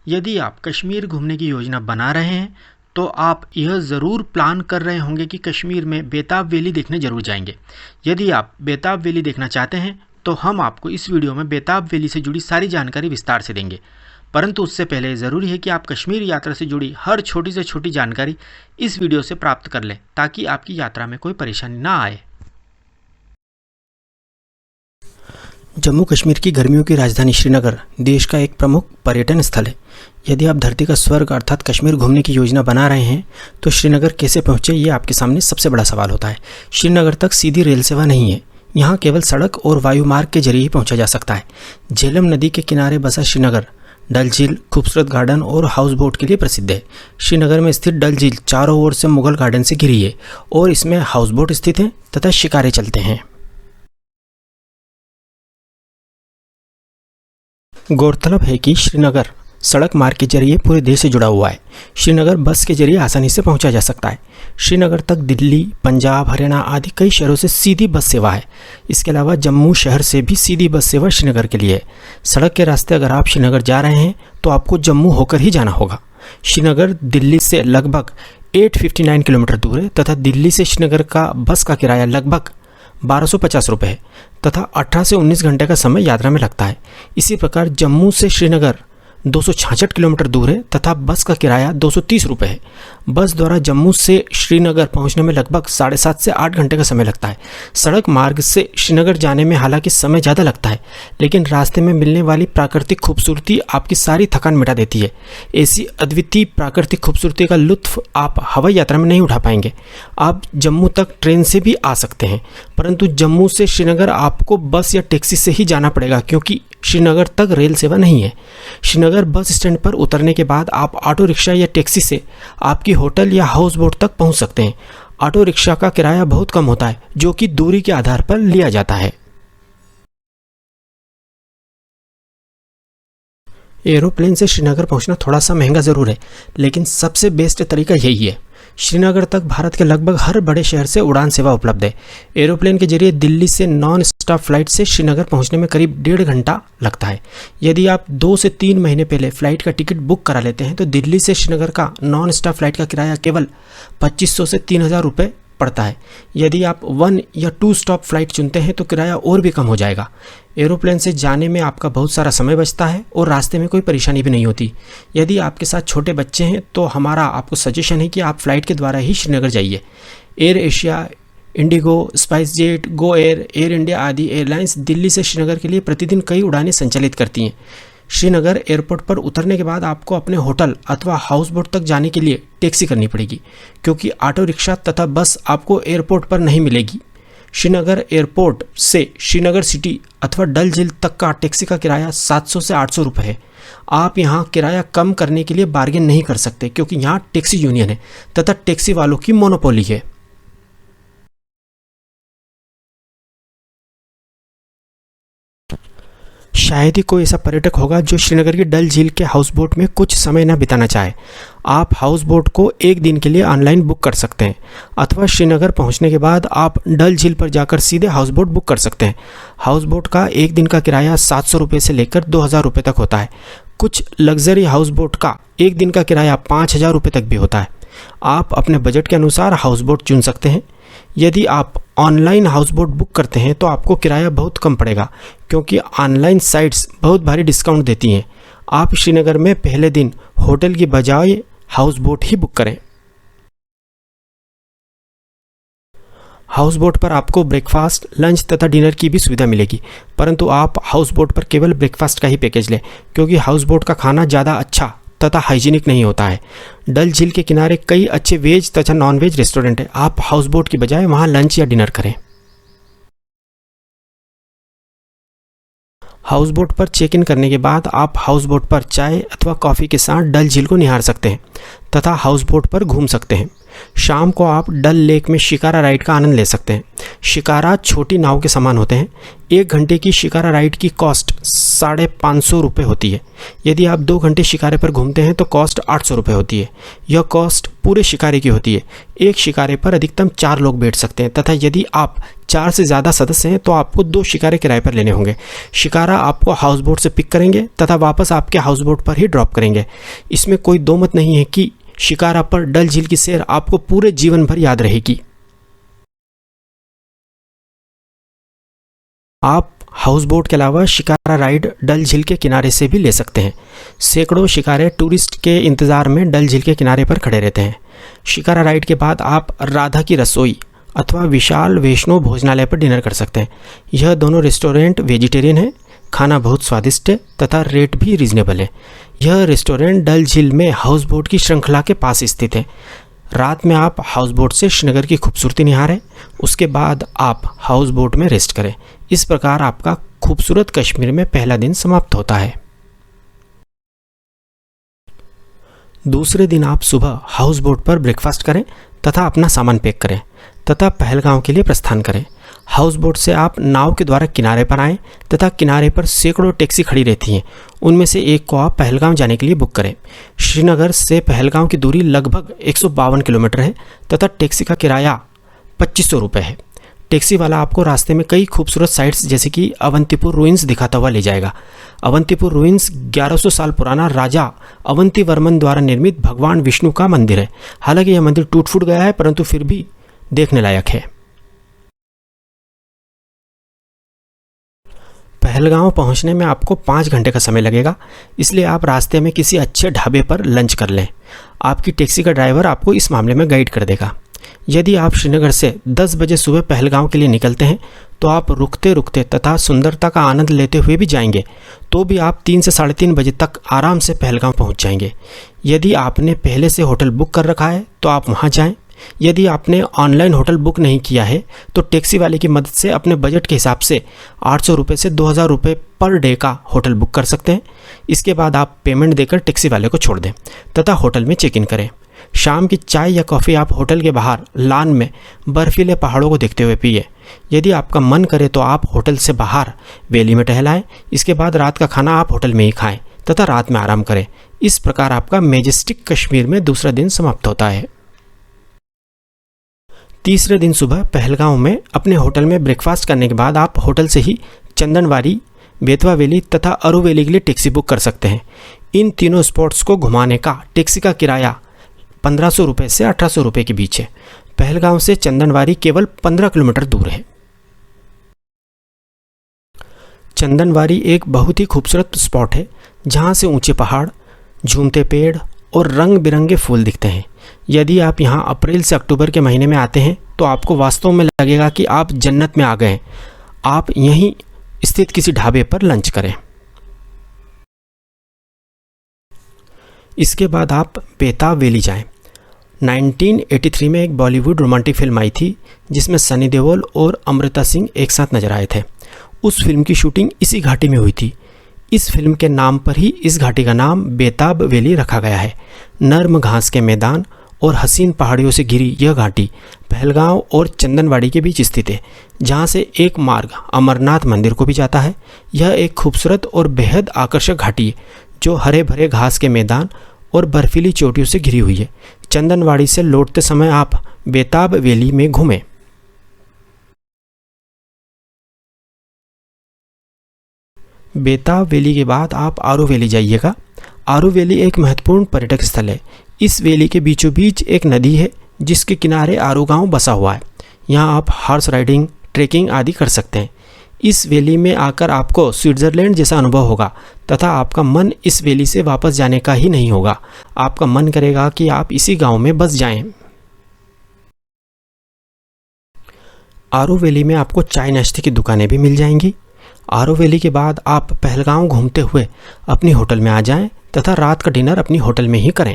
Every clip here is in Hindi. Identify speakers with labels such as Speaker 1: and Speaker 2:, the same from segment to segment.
Speaker 1: यदि आप कश्मीर घूमने की योजना बना रहे हैं तो आप यह ज़रूर प्लान कर रहे होंगे कि कश्मीर में बेताब वैली देखने ज़रूर जाएंगे। यदि आप बेताब वैली देखना चाहते हैं तो हम आपको इस वीडियो में बेताब वैली से जुड़ी सारी जानकारी विस्तार से देंगे, परंतु उससे पहले ज़रूरी है कि आप कश्मीर यात्रा से जुड़ी हर छोटी से छोटी जानकारी इस वीडियो से प्राप्त कर लें ताकि आपकी यात्रा में कोई परेशानी ना आए।
Speaker 2: जम्मू कश्मीर की गर्मियों की राजधानी श्रीनगर देश का एक प्रमुख पर्यटन स्थल है। यदि आप धरती का स्वर्ग अर्थात कश्मीर घूमने की योजना बना रहे हैं तो श्रीनगर कैसे पहुंचे, ये आपके सामने सबसे बड़ा सवाल होता है। श्रीनगर तक सीधी रेल सेवा नहीं है, यहाँ केवल सड़क और वायु मार्ग के जरिए ही पहुंचा जा सकता है। झेलम नदी के किनारे बसा श्रीनगर डल झील, खूबसूरत गार्डन और हाउस बोट के लिए प्रसिद्ध है। श्रीनगर में स्थित डल झील चारों ओर से मुगल गार्डन से घिरी है और इसमें हाउस बोट स्थित हैं तथा शिकारे चलते हैं। गौरतलब है कि श्रीनगर सड़क मार्ग के जरिए पूरे देश से जुड़ा हुआ है। श्रीनगर बस के जरिए आसानी से पहुंचा जा सकता है। श्रीनगर तक दिल्ली, पंजाब, हरियाणा आदि कई शहरों से सीधी बस सेवा है। इसके अलावा जम्मू शहर से भी सीधी बस सेवा श्रीनगर के लिए है। सड़क के रास्ते अगर आप श्रीनगर जा रहे हैं तो आपको जम्मू होकर ही जाना होगा। श्रीनगर दिल्ली से लगभग 859 किलोमीटर दूर है तथा दिल्ली से श्रीनगर का बस का किराया लगभग 1250 रुपये है तथा 18 से 19 घंटे का समय यात्रा में लगता है। इसी प्रकार जम्मू से श्रीनगर 266 किलोमीटर दूर है तथा बस का किराया 230 रुपये है। बस द्वारा जम्मू से श्रीनगर पहुंचने में लगभग 7.5 से 8 घंटे का समय लगता है। सड़क मार्ग से श्रीनगर जाने में हालांकि समय ज़्यादा लगता है, लेकिन रास्ते में मिलने वाली प्राकृतिक खूबसूरती आपकी सारी थकान मिटा देती है। ऐसी अद्वितीय प्राकृतिक खूबसूरती का लुत्फ आप हवाई यात्रा में नहीं उठा पाएंगे। आप जम्मू तक ट्रेन से भी आ सकते हैं, परंतु जम्मू से श्रीनगर आपको बस या टैक्सी से ही जाना पड़ेगा क्योंकि श्रीनगर तक रेल सेवा नहीं है। श्रीनगर बस स्टैंड पर उतरने के बाद आप ऑटो रिक्शा या टैक्सी से आपकी होटल या हाउस बोट तक पहुंच सकते हैं। ऑटो रिक्शा का किराया बहुत कम होता है जो कि दूरी के आधार पर लिया जाता है। एरोप्लेन से श्रीनगर पहुंचना थोड़ा सा महंगा ज़रूर है, लेकिन सबसे बेस्ट तरीका यही है। श्रीनगर तक भारत के लगभग हर बड़े शहर से उड़ान सेवा उपलब्ध है। एरोप्लेन के जरिए दिल्ली से नॉन स्टॉप फ्लाइट से श्रीनगर पहुंचने में करीब 1.5 घंटा लगता है। यदि आप 2 से 3 महीने पहले फ्लाइट का टिकट बुक करा लेते हैं तो दिल्ली से श्रीनगर का नॉन स्टॉप फ्लाइट का किराया केवल 2500 से 3000 रुपये पड़ता है। यदि आप 1 या 2 स्टॉप फ्लाइट चुनते हैं तो किराया और भी कम हो जाएगा। एरोप्लेन से जाने में आपका बहुत सारा समय बचता है और रास्ते में कोई परेशानी भी नहीं होती। यदि आपके साथ छोटे बच्चे हैं तो हमारा आपको सजेशन है कि आप फ्लाइट के द्वारा ही श्रीनगर जाइए। Air Asia, Indigo, spice jet, Go Air, air India आदि एयरलाइंस दिल्ली से श्रीनगर के लिए प्रतिदिन कई उड़ानें संचालित करती हैं। श्रीनगर एयरपोर्ट पर उतरने के बाद आपको अपने होटल अथवा हाउस बोट तक जाने के लिए टैक्सी करनी पड़ेगी क्योंकि ऑटो रिक्शा तथा बस आपको एयरपोर्ट पर नहीं मिलेगी। श्रीनगर एयरपोर्ट से श्रीनगर सिटी अथवा डल झील तक का टैक्सी का किराया 700 से 800 रुपये है। आप यहाँ किराया कम करने के लिए बार्गेन नहीं कर सकते क्योंकि यहाँ टैक्सी यूनियन है तथा टैक्सी वालों की मोनोपोली है। शायद ही कोई ऐसा पर्यटक होगा जो श्रीनगर की डल झील के हाउस बोट में कुछ समय न बिताना चाहे। आप हाउस बोट को 1 दिन के लिए ऑनलाइन बुक कर सकते हैं अथवा श्रीनगर पहुंचने के बाद आप डल झील पर जाकर सीधे हाउस बोट बुक कर सकते हैं। हाउस बोट का 1 दिन का किराया 700 रुपये से लेकर 2000 रुपये तक होता है। कुछ लग्जरी हाउस बोट का 1 दिन का किराया 5000 रुपये तक भी होता है। आप अपने बजट के अनुसार हाउस बोट चुन सकते हैं। यदि आप ऑनलाइन हाउस बोट बुक करते हैं तो आपको किराया बहुत कम पड़ेगा क्योंकि ऑनलाइन साइट्स बहुत भारी डिस्काउंट देती हैं। आप श्रीनगर में पहले दिन होटल की बजाय हाउस बोट ही बुक करें। हाउस बोट पर आपको ब्रेकफास्ट, लंच तथा डिनर की भी सुविधा मिलेगी, परंतु आप हाउस बोट पर केवल ब्रेकफास्ट का ही पैकेज लें क्योंकि हाउस बोट का खाना ज़्यादा अच्छा तथा हाइजीनिक नहीं होता है। डल झील के किनारे कई अच्छे वेज तथा नॉन वेज रेस्टोरेंट हैं। आप हाउस बोट की बजाय वहां लंच या डिनर करें। हाउस बोट पर चेक इन करने के बाद आप हाउस बोट पर चाय अथवा कॉफ़ी के साथ डल झील को निहार सकते हैं तथा हाउस बोट पर घूम सकते हैं। शाम को आप डल लेक में शिकारा राइड का आनंद ले सकते हैं। शिकारा छोटी नाव के समान होते हैं। 1 घंटे की शिकारा राइड की कॉस्ट 550 रुपये होती है। यदि आप 2 घंटे शिकारे पर घूमते हैं तो कॉस्ट 800 रुपये होती है। यह कॉस्ट पूरे शिकारे की होती है। एक शिकारे पर अधिकतम 4 लोग बैठ सकते हैं तथा यदि आप 4 से ज़्यादा सदस्य हैं तो आपको 2 शिकारे किराए पर लेने होंगे। शिकारा आपको हाउस बोट से पिक करेंगे तथा वापस आपके हाउस बोट पर ही ड्रॉप करेंगे। इसमें कोई दो मत नहीं है कि शिकारा पर डल झील की सैर आपको पूरे जीवन भर याद रहेगी। आप हाउस बोट के अलावा शिकारा राइड डल झील के किनारे से भी ले सकते हैं। सैकड़ों शिकारे टूरिस्ट के इंतज़ार में डल झील के किनारे पर खड़े रहते हैं। शिकारा राइड के बाद आप राधा की रसोई अथवा विशाल वैष्णो भोजनालय पर डिनर कर सकते हैं। यह दोनों रेस्टोरेंट वेजिटेरियन है, खाना बहुत स्वादिष्ट है तथा रेट भी रीजनेबल है। यह रेस्टोरेंट डल झील में हाउस बोट की श्रृंखला के पास स्थित है। रात में आप हाउस बोट से श्रीनगर की खूबसूरती निहारें, उसके बाद आप हाउस बोट में रेस्ट करें। इस प्रकार आपका खूबसूरत कश्मीर में पहला दिन समाप्त होता है। दूसरे दिन आप सुबह हाउस बोट पर ब्रेकफास्ट करें तथा अपना सामान पैक करें तथा पहलगांव के लिए प्रस्थान करें। हाउस बोट से आप नाव के द्वारा किनारे पर आएँ तथा किनारे पर सैकड़ों टैक्सी खड़ी रहती हैं। उनमें से एक को आप पहलगांव जाने के लिए बुक करें। श्रीनगर से पहलगांव की दूरी लगभग 152 किलोमीटर है तथा टैक्सी का किराया 2500 रुपये है। टैक्सी वाला आपको रास्ते में कई खूबसूरत साइट्स जैसे कि अवंतीपुर रुइंस दिखाता हुआ ले जाएगा। अवंतीपुर रुइंस 1100 साल पुराना राजा अवंती वर्मन द्वारा निर्मित भगवान विष्णु का मंदिर है। हालांकि यह मंदिर टूट फूट गया है परंतु फिर भी देखने लायक है। पहलगांव पहुंचने में आपको 5 घंटे का समय लगेगा, इसलिए आप रास्ते में किसी अच्छे ढाबे पर लंच कर लें। आपकी टैक्सी का ड्राइवर आपको इस मामले में गाइड कर देगा। यदि आप श्रीनगर से 10 बजे सुबह पहलगांव के लिए निकलते हैं तो आप रुकते रुकते तथा सुंदरता का आनंद लेते हुए भी जाएंगे तो भी आप 3 से 3:30 बजे तक आराम से पहलगांव पहुंच जाएंगे। यदि आपने पहले से होटल बुक कर रखा है तो आप वहां जाएं। यदि आपने ऑनलाइन होटल बुक नहीं किया है तो टैक्सी वाले की मदद से अपने बजट के हिसाब से 800 रुपये से 2000 रुपये पर डे का होटल बुक कर सकते हैं। इसके बाद आप पेमेंट देकर टैक्सी वाले को छोड़ दें तथा होटल में चेक इन करें। शाम की चाय या कॉफ़ी आप होटल के बाहर लान में बर्फीले पहाड़ों को देखते हुए पिए। यदि आपका मन करे तो आप होटल से बाहर वैली में टहलाएं। इसके बाद रात का खाना आप होटल में ही खाएं तथा रात में आराम करें। इस प्रकार आपका मैजेस्टिक कश्मीर में दूसरा दिन समाप्त होता है। तीसरे दिन सुबह पहलगांव में अपने होटल में ब्रेकफास्ट करने के बाद आप होटल से ही चंदनवारी, बेतवा वैली तथा अरू वैली के लिए टैक्सी बुक कर सकते हैं। इन तीनों स्पॉट्स को घुमाने का टैक्सी का किराया 1500 रुपये से 1800 रुपये के बीच है। पहलगांव से चंदनवारी केवल 15 किलोमीटर दूर है। चंदनवारी एक बहुत ही खूबसूरत स्पॉट है जहां से ऊंचे पहाड़, झूमते पेड़ और रंग बिरंगे फूल दिखते हैं। यदि आप यहां अप्रैल से अक्टूबर के महीने में आते हैं तो आपको वास्तव में लगेगा कि आप जन्नत में आ गए हैं। आप यहीं स्थित किसी ढाबे पर लंच करें। इसके बाद आप बेताब वैली जाएं। 1983 में एक बॉलीवुड रोमांटिक फिल्म आई थी जिसमें सनी देओल और अमृता सिंह एक साथ नजर आए थे। उस फिल्म की शूटिंग इसी घाटी में हुई थी। इस फिल्म के नाम पर ही इस घाटी का नाम बेताब वैली रखा गया है। नर्म घास के मैदान और हसीन पहाड़ियों से घिरी यह घाटी पहलगांव और चंदनवाड़ी के बीच स्थित है, जहां से एक मार्ग अमरनाथ मंदिर को भी जाता है। यह एक खूबसूरत और बेहद आकर्षक घाटी है जो हरे भरे घास के मैदान और बर्फीली चोटियों से घिरी हुई है। चंदनवाड़ी से लौटते समय आप बेताब वैली में घूमें। बेताब वैली के बाद आप आरू वैली जाइएगा। आरू वैली एक महत्वपूर्ण पर्यटक स्थल है। इस वैली के बीचों बीच एक नदी है जिसके किनारे आरू गांव बसा हुआ है। यहाँ आप हॉर्स राइडिंग, ट्रेकिंग आदि कर सकते हैं। इस वैली में आकर आपको स्विट्ज़रलैंड जैसा अनुभव होगा तथा आपका मन इस वैली से वापस जाने का ही नहीं होगा। आपका मन करेगा कि आप इसी गांव में बस जाएं। आरू वैली में आपको चाय नाश्ते की दुकानें भी मिल जाएंगी। आरू वैली के बाद आप पहलगांव घूमते हुए अपनी होटल में आ जाएं तथा रात का डिनर अपनी होटल में ही करें।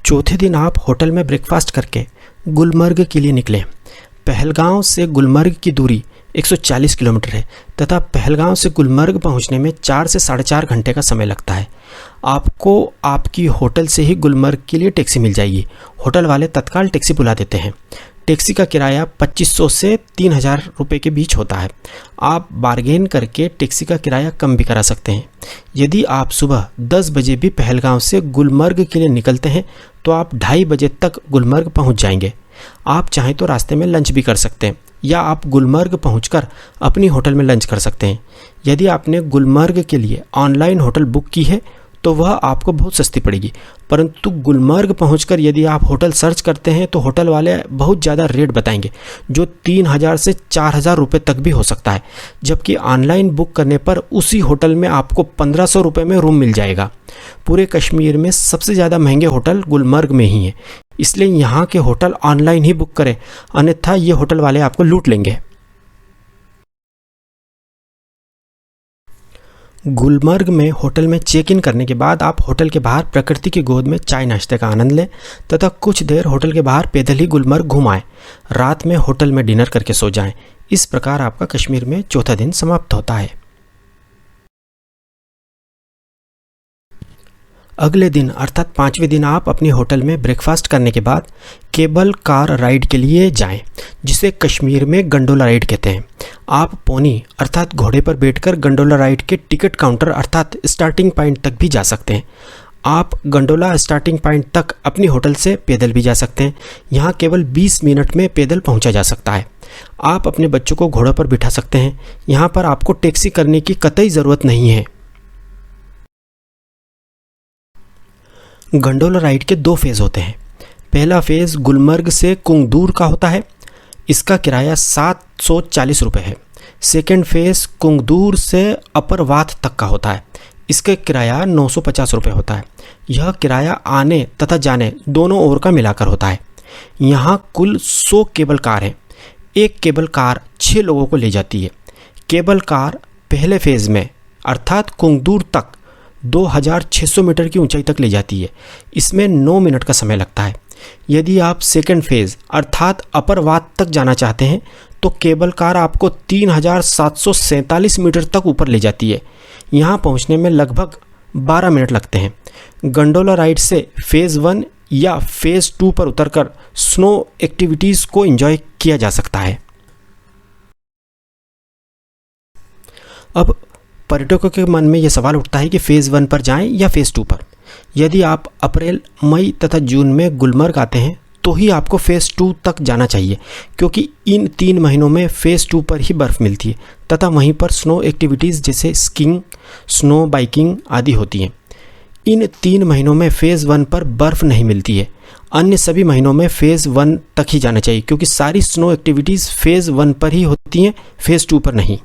Speaker 2: चौथे दिन आप होटल में ब्रेकफास्ट करके गुलमर्ग के लिए निकलें। पहलगांव से गुलमर्ग की दूरी 140 किलोमीटर है तथा पहलगाम से गुलमर्ग पहुंचने में 4 से 4.5 घंटे का समय लगता है। आपको आपकी होटल से ही गुलमर्ग के लिए टैक्सी मिल जाएगी। होटल वाले तत्काल टैक्सी बुला देते हैं। टैक्सी का किराया 2500 से 3000 रुपये के बीच होता है। आप बार्गेन करके टैक्सी का किराया कम भी करा सकते हैं। यदि आप सुबह 10 बजे भी पहलगाम से गुलमर्ग के लिए निकलते हैं तो आप 2:30 बजे तक गुलमर्ग पहुंच जाएंगे। आप चाहें तो रास्ते में लंच भी कर सकते हैं या आप गुलमर्ग पहुंचकर अपनी होटल में लंच कर सकते हैं। यदि आपने गुलमर्ग के लिए ऑनलाइन होटल बुक की है तो वह आपको बहुत सस्ती पड़ेगी, परंतु गुलमर्ग पहुंचकर यदि आप होटल सर्च करते हैं तो होटल वाले बहुत ज़्यादा रेट बताएंगे, जो 3000 से 4000 रुपये तक भी हो सकता है, जबकि ऑनलाइन बुक करने पर उसी होटल में आपको 1500 रुपये में रूम मिल जाएगा। पूरे कश्मीर में सबसे ज़्यादा महंगे होटल गुलमर्ग में ही हैं, इसलिए यहाँ के होटल ऑनलाइन ही बुक करें, अन्यथा ये होटल वाले आपको लूट लेंगे। गुलमर्ग में होटल में चेक इन करने के बाद आप होटल के बाहर प्रकृति की गोद में चाय नाश्ते का आनंद लें तथा कुछ देर होटल के बाहर पैदल ही गुलमर्ग घुमाएं। रात में होटल में डिनर करके सो जाएं। इस प्रकार आपका कश्मीर में चौथा दिन समाप्त होता है। अगले दिन अर्थात 5वें दिन आप अपने होटल में ब्रेकफास्ट करने के बाद केबल कार राइड के लिए जाएं, जिसे कश्मीर में गंडोला राइड कहते हैं। आप पोनी अर्थात घोड़े पर बैठकर गंडोला राइड के टिकट काउंटर अर्थात स्टार्टिंग पॉइंट तक भी जा सकते हैं। आप गंडोला स्टार्टिंग पॉइंट तक अपनी होटल से पैदल भी जा सकते हैं। यहाँ केवल 20 मिनट में पैदल पहुँचा जा सकता है। आप अपने बच्चों को घोड़ों पर बिठा सकते हैं। यहाँ पर आपको टैक्सी करने की कतई ज़रूरत नहीं है। गंडोला राइड के 2 फेज़ होते हैं। पहला फेज़ गुलमर्ग से कुंगदूर का होता है। इसका किराया 740 रुपये है। सेकेंड फेज़ कुंगदूर से अपर वाथ तक का होता है। इसका किराया 950 रुपये होता है। यह किराया आने तथा जाने दोनों ओर का मिलाकर होता है। यहाँ कुल 100 केबल कार है। एक केबल कार 6 लोगों को ले जाती है। केबल कार पहले फेज़ में अर्थात कुंगदूर तक 2600 मीटर की ऊंचाई तक ले जाती है। इसमें 9 मिनट का समय लगता है। यदि आप सेकेंड फेज़ अर्थात अपर वाथ तक जाना चाहते हैं तो केबल कार आपको 3747 मीटर तक ऊपर ले जाती है। यहाँ पहुँचने में लगभग 12 मिनट लगते हैं। गंडोला राइड से फेज़ 1 या फेज़ 2 पर उतरकर स्नो एक्टिविटीज़ को एंजॉय किया जा सकता है। अब पर्यटकों के मन में यह सवाल उठता है कि फ़ेज़ 1 पर जाएं या फ़ेज़ 2 पर। यदि आप अप्रैल, मई तथा जून में गुलमर्ग आते हैं तो ही आपको फ़ेज़ 2 तक जाना चाहिए, क्योंकि इन 3 महीनों में फ़ेज़ 2 पर ही बर्फ़ मिलती है तथा वहीं पर स्नो एक्टिविटीज़ जैसे स्कीइंग, स्नो बाइकिंग आदि होती हैं। इन 3 महीनों में फ़ेज़ 1 पर बर्फ़ नहीं मिलती है। अन्य सभी महीनों में फ़ेज़ 1 तक ही जाना चाहिए, क्योंकि सारी स्नो एक्टिविटीज़ फ़ेज़ 1 पर ही होती हैं, फ़ेज़ 2 पर नहीं।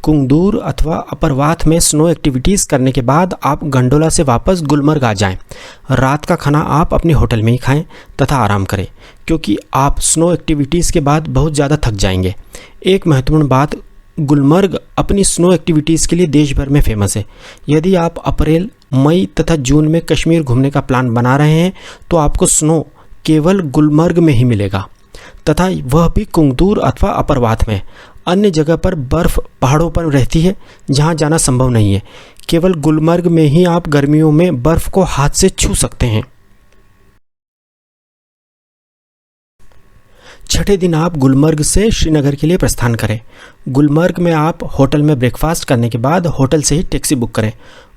Speaker 2: कुंगदूर अथवा अपरवाथ में स्नो एक्टिविटीज़ करने के बाद आप गंडोला से वापस गुलमर्ग आ जाएं। रात का खाना आप अपने होटल में ही खाएं तथा आराम करें, क्योंकि आप स्नो एक्टिविटीज़ के बाद बहुत ज़्यादा थक जाएंगे। एक महत्वपूर्ण बात, गुलमर्ग अपनी स्नो एक्टिविटीज़ के लिए देश भर में फेमस है। यदि आप अप्रैल, मई तथा जून में कश्मीर घूमने का प्लान बना रहे हैं तो आपको स्नो केवल गुलमर्ग में ही मिलेगा, तथा वह भी कुंगदूर अथवा अपरवाथ में। अन्य जगह पर बर्फ़ पहाड़ों पर रहती है जहां जाना संभव नहीं है। केवल गुलमर्ग में ही आप गर्मियों में बर्फ़ को हाथ से छू सकते हैं। छठे दिन आप गुलमर्ग से श्रीनगर के लिए प्रस्थान करें। गुलमर्ग में आप होटल में ब्रेकफास्ट करने के बाद होटल से ही टैक्सी बुक करें।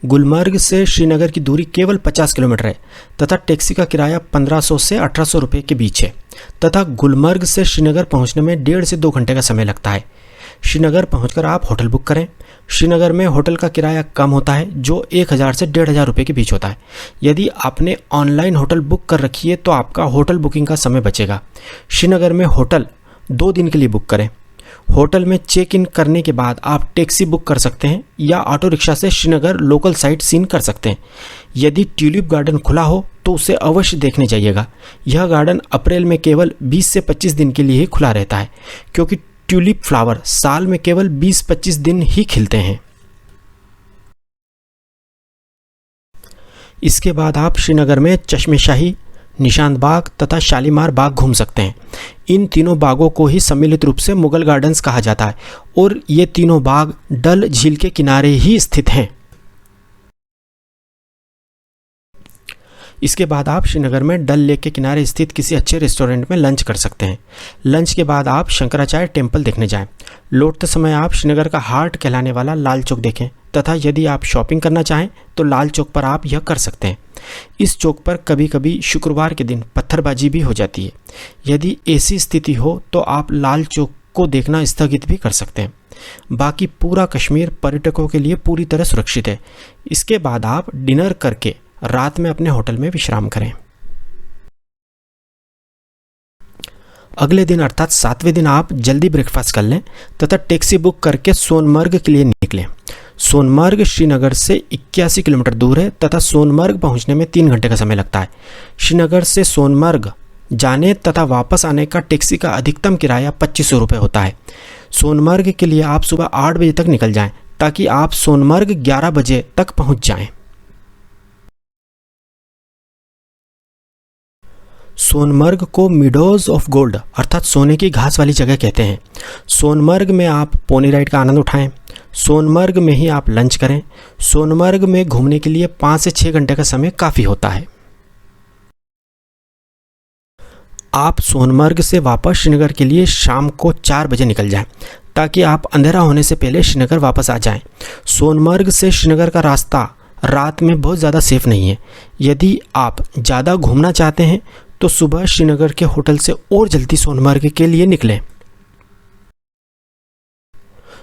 Speaker 2: गुलमर्ग से श्रीनगर की दूरी केवल 50 किलोमीटर है तथा टैक्सी का किराया 1500 से 1800 रुपये के बीच है तथा गुलमर्ग से श्रीनगर पहुंचने में 1.5 से 2 घंटे का समय लगता है। श्रीनगर पहुंचकर आप होटल बुक करें। श्रीनगर में होटल का किराया कम होता है, जो 1000 से 1500 रुपये के बीच होता है। यदि आपने ऑनलाइन होटल बुक कर रखी है तो आपका होटल बुकिंग का समय बचेगा। श्रीनगर में होटल 2 दिन के लिए बुक करें। होटल में चेक इन करने के बाद आप टैक्सी बुक कर सकते हैं या ऑटो रिक्शा से श्रीनगर लोकल साइट सीन कर सकते हैं। यदि ट्यूलिप गार्डन खुला हो तो उसे अवश्य देखने जाइएगा। यह गार्डन अप्रैल में केवल 20 से 25 दिन के लिए ही खुला रहता है, क्योंकि ट्यूलिप फ्लावर साल में केवल 20-25 दिन ही खिलते हैं। इसके बाद आप श्रीनगर में चश्मे शाही, निशांत बाग तथा शालीमार बाग घूम सकते हैं। इन तीनों बागों को ही सम्मिलित रूप से मुगल गार्डन्स कहा जाता है और ये तीनों बाग डल झील के किनारे ही स्थित हैं। इसके बाद आप श्रीनगर में डल लेक के किनारे स्थित किसी अच्छे रेस्टोरेंट में लंच कर सकते हैं। लंच के बाद आप शंकराचार्य टेम्पल देखने जाएं। लौटते समय आप श्रीनगर का हार्ट कहलाने वाला लाल चौक देखें तथा यदि आप शॉपिंग करना चाहें तो लाल चौक पर आप यह कर सकते हैं। इस चौक पर कभी कभी शुक्रवार के दिन पत्थरबाजी भी हो जाती है। यदि ऐसी स्थिति हो तो आप लाल चौक को देखना स्थगित भी कर सकते हैं। बाकी पूरा कश्मीर पर्यटकों के लिए पूरी तरह सुरक्षित है। इसके बाद आप डिनर करके रात में अपने होटल में विश्राम करें। अगले दिन अर्थात 7वें दिन आप जल्दी ब्रेकफास्ट कर लें तथा टैक्सी बुक करके सोनमर्ग के लिए निकलें। सोनमर्ग श्रीनगर से 81 किलोमीटर दूर है तथा सोनमर्ग पहुंचने में 3 घंटे का समय लगता है। श्रीनगर से सोनमर्ग जाने तथा वापस आने का टैक्सी का अधिकतम किराया 2500 रुपये होता है। सोनमर्ग के लिए आप सुबह 8 बजे तक निकल जाएं ताकि आप सोनमर्ग 11 बजे तक पहुंच जाएं। सोनमर्ग को मिडोज ऑफ गोल्ड अर्थात सोने की घास वाली जगह कहते हैं। सोनमर्ग में आप पोनी राइड का आनंद उठाएं। सोनमर्ग में ही आप लंच करें। सोनमर्ग में घूमने के लिए 5 से 6 घंटे का समय काफ़ी होता है। आप सोनमर्ग से वापस श्रीनगर के लिए शाम को 4 बजे निकल जाएं ताकि आप अंधेरा होने से पहले श्रीनगर वापस आ जाएं। सोनमर्ग से श्रीनगर का रास्ता रात में बहुत ज़्यादा सेफ नहीं है। यदि आप ज़्यादा घूमना चाहते हैं तो सुबह श्रीनगर के होटल से और जल्दी सोनमर्ग के लिए निकलें।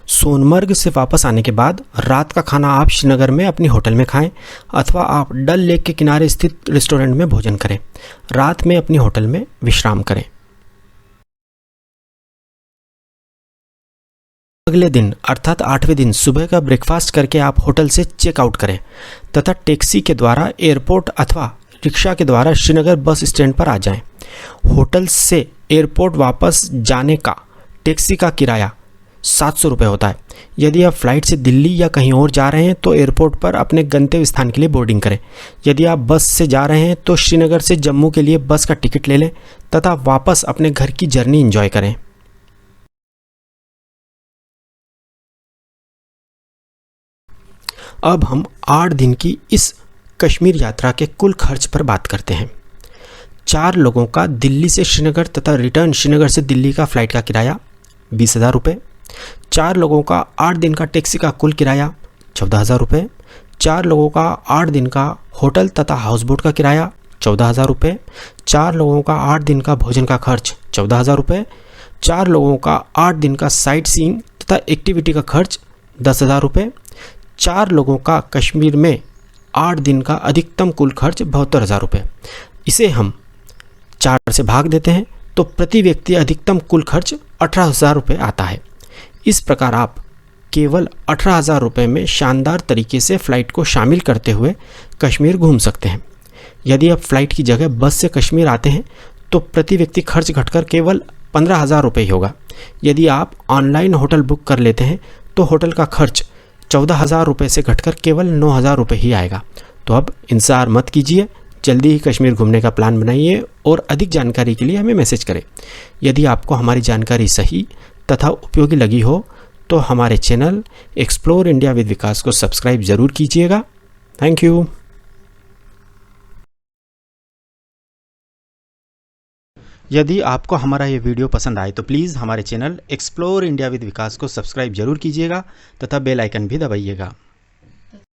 Speaker 2: सोनमर्ग से वापस आने के बाद रात का खाना आप श्रीनगर में अपनी होटल में खाएं अथवा आप डल लेक के किनारे स्थित रेस्टोरेंट में भोजन करें। रात में अपनी होटल में विश्राम करें। अगले दिन अर्थात 8वें दिन सुबह का ब्रेकफास्ट करके आप होटल से चेकआउट करें तथा टैक्सी के द्वारा एयरपोर्ट अथवा रिक्शा के द्वारा श्रीनगर बस स्टैंड पर आ जाएं। होटल से एयरपोर्ट वापस जाने का टैक्सी का किराया 700 रुपये होता है। यदि आप फ्लाइट से दिल्ली या कहीं और जा रहे हैं तो एयरपोर्ट पर अपने गंतव्य स्थान के लिए बोर्डिंग करें। यदि आप बस से जा रहे हैं तो श्रीनगर से जम्मू के लिए बस का टिकट ले लें तथा वापस अपने घर की जर्नी एंजॉय करें। अब हम 8 दिन की इस कश्मीर यात्रा के कुल खर्च पर बात करते हैं। 4 लोगों का दिल्ली से श्रीनगर तथा रिटर्न श्रीनगर से दिल्ली का फ़्लाइट का किराया 20,000 रुपये। 4 लोगों का 8 दिन का टैक्सी का कुल किराया 14,000 रुपये। 4 लोगों का 8 दिन का होटल तथा हाउस बोट का किराया 14,000 रुपये। 4 लोगों का 8 दिन का भोजन का खर्च 14,000 रुपये। 4 लोगों का 8 दिन का साइट सीइंग तथा एक्टिविटी का खर्च 10,000 रुपये। 4 लोगों का कश्मीर में 8 दिन का अधिकतम कुल खर्च 72,000 रुपये। इसे हम 4 से भाग देते हैं तो प्रति व्यक्ति अधिकतम कुल खर्च 18,000 रुपये आता है। इस प्रकार आप केवल 18,000 रुपये में शानदार तरीके से फ़्लाइट को शामिल करते हुए कश्मीर घूम सकते हैं। यदि आप फ़्लाइट की जगह बस से कश्मीर आते हैं तो प्रति व्यक्ति खर्च घटकर केवल 15,000 रुपये ही होगा। यदि आप ऑनलाइन होटल बुक कर लेते हैं तो होटल का खर्च 14,000 रुपये से घटकर केवल 9,000 रुपये ही आएगा। तो अब इंतज़ार मत कीजिए, जल्दी ही कश्मीर घूमने का प्लान बनाइए और अधिक जानकारी के लिए हमें मैसेज करें। यदि आपको हमारी जानकारी सही तथा उपयोगी लगी हो तो हमारे चैनल एक्सप्लोर इंडिया विद विकास को सब्सक्राइब ज़रूर कीजिएगा। Thank you.
Speaker 1: यदि आपको हमारा ये वीडियो पसंद आए तो प्लीज़ हमारे चैनल एक्सप्लोर इंडिया विद विकास को सब्सक्राइब जरूर कीजिएगा तथा बेल आइकन भी दबाइएगा।